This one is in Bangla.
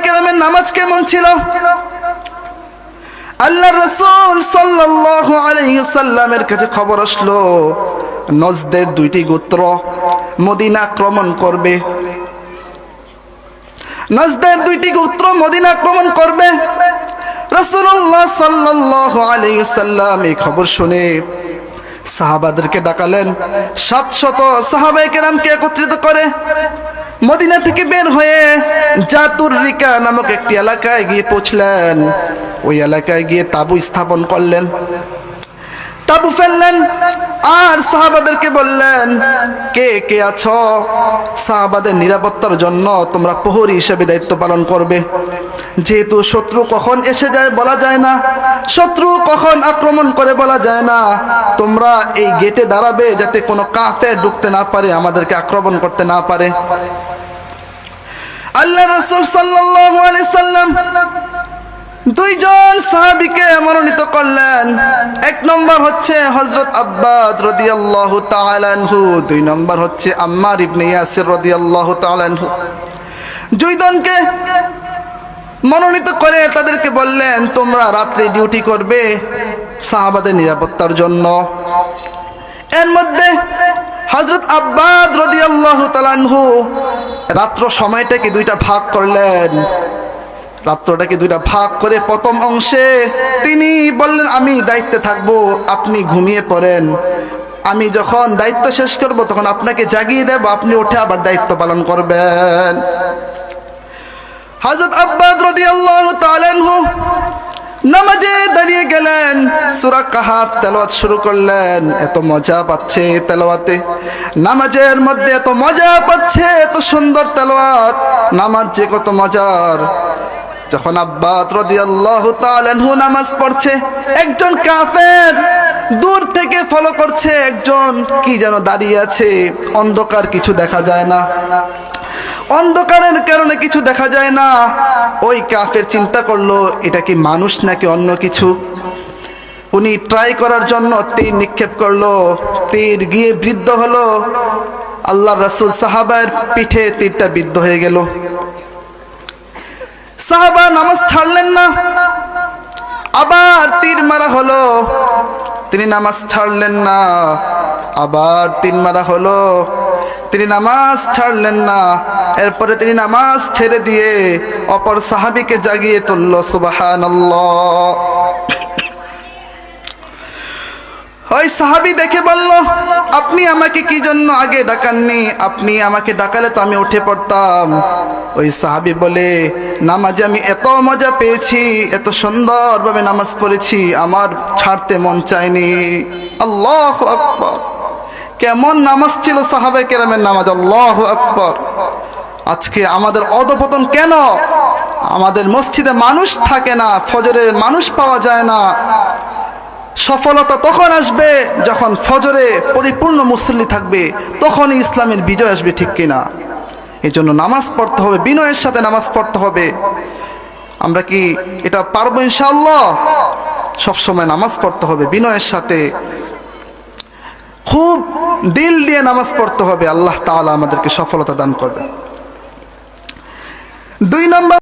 কেরামের নামাজ কেমন ছিল? আল্লাহর রাসূল সাল্লাল্লাহু আলাইহি ওয়াসাল্লামের কাছে খবর আসলো নজদের 2টি গোত্র মদিনা আক্রমণ করবে। নজদের 2টি গোত্র মদিনা আক্রমণ করবে। রাসূলুল্লাহ সাল্লাল্লাহু আলাইহি ওয়াসাল্লাম এই খবর শুনে সাহাবাদেরকে ডাকালেন। 700 সাহাবায়ে কেরামকে একত্রিত করে মদিনা থেকে বের হয়ে জাতুর রিকা নামক একটি এলাকায় গিয়ে পৌঁছলেন। ওই এলাকায় গিয়ে তাঁবু স্থাপন করলেন, তাঁবু ফেললেন আর সাহাবাদেরকে বললেন, কে কে আছো? সাহাবাদের নিরাপত্তার জন্য তোমরা প্রহরী হিসেবে দায়িত্ব পালন করবে। যেহেতু শত্রু কখন এসে যায় বলা যায় না, শত্রু কখন আক্রমণ করে বলা যায় না, তোমরা এই গেটে দাঁড়াবে যাতে কোনো কাফের ঢুকতে না পারে, আমাদেরকে আক্রমণ করতে না পারে। আল্লাহ রাসূল সাল্লাল্লাহু আলাইহি সাল্লাম 2 জন সাহাবীকে মনোনীত করলেন। 1 নম্বর হচ্ছে হযরত আব্বাদ রাদিয়াল্লাহু তাআলা আনহু, 2 নম্বর হচ্ছে আম্মার ইবনে ইয়াসির রাদিয়াল্লাহু তাআলা আনহু। 2 জনকে মনোনীত করে তাদেরকে বললেন, তোমরা রাত্রে ডিউটি করবে সাহাবাদের নিরাপত্তার জন্য। এর মধ্যে হযরত আব্বাদ রাদিয়াল্লাহু তাআলা আনহু রাত্র সময়টাকে 2টা ভাগ করলেন। রাত্রটাকে 2টা ভাগ করে প্রথম অংশে তিনি বললেন, আমি দায়িত্বে থাকবো, আপনি ঘুমিয়ে পড়েন, আমি যখন দায়িত্ব শেষ করব তখন আপনাকে জাগিয়ে দেব, আপনি উঠে আবার দায়িত্ব পালন করবেন। হযরত আব্বাদ রাদিয়াল্লাহু তাআলা আনহু নামাজে দাঁড়িয়ে গেলেন, সূরা কাহাফ তেলাওয়াত শুরু করলেন। এত মজা পাচ্ছে তেলাওয়াতে, নামাজের মধ্যে এত মজা পাচ্ছে, এত সুন্দর তেলাওয়াত, নামাজ যে কত মজার। যখন আব্বাদ রাদিয়াল্লাহু তাআলা আনহু নামাজ পড়ছে, একজন কাফের দূর থেকে ফলো করছে, একজন কি যেন দাঁড়িয়ে আছে, অন্ধকার, কিছু দেখা যায় না, অন্ধকারের কারণে কিছু দেখা যায় না। ওই কাফের চিন্তা করলো এটা কি মানুষ নাকি অন্য কিছু। উনি ট্রাই করার জন্য তীর নিক্ষেপ করলো, তীর গিয়ে বিদ্ধ হলো আল্লাহর রাসূল সাহাবার পিঠে, তীরটা বিদ্ধ হয়ে গেল। সাহাবা নামাজ ছাড়লেন না, আবার তীর মারা হলো, তিনি নামাজ ছাড়লেন না, আবার তীর মারা হলো, তিনি নামাজ ছাড়লেন না। এরপরে তিনি নামাজ ছেড়ে দিয়ে অপর সাহাবীকে জাগিয়ে তুলল। সুবহানাল্লাহ। ওই সাহাবী দেখে বলল, আপনি আমাকে কি জন্য আগে ডাকাননি? আপনি আমাকে ডাকালে তো আমি উঠে পড়তাম। ওই সাহাবী বলে, নামাজে আমি এত মজা পেয়েছি, এত সুন্দরভাবে নামাজ পড়েছি, আমার ছাড়তে মন চায়নি। আল্লাহু আকবার। কেমন নামাজ ছিল সাহাবায়ে কেরামের নামাজ, আল্লাহু আকবার। আজকে আমাদের অধপতন কেন? আমাদের মসজিদে মানুষ থাকে না, ফজরে মানুষ পাওয়া যায় না। সফলতা তখন আসবে যখন ফজরে পরিপূর্ণ মুসল্লি থাকবে, তখনই ইসলামের বিজয় আসবে, ঠিক কিনা? এই জন্য নামাজ পড়তে হবে, বিনয়ের সাথে নামাজ পড়তে হবে। আমরা কি এটা পারবো ইনশাআল্লাহ? সবসময় নামাজ পড়তে হবে বিনয়ের সাথে, খুব দিল দিয়ে নামাজ পড়তে হবে। আল্লাহ তাআলা আমাদেরকে সফলতা দান করবে। 2 নম্বর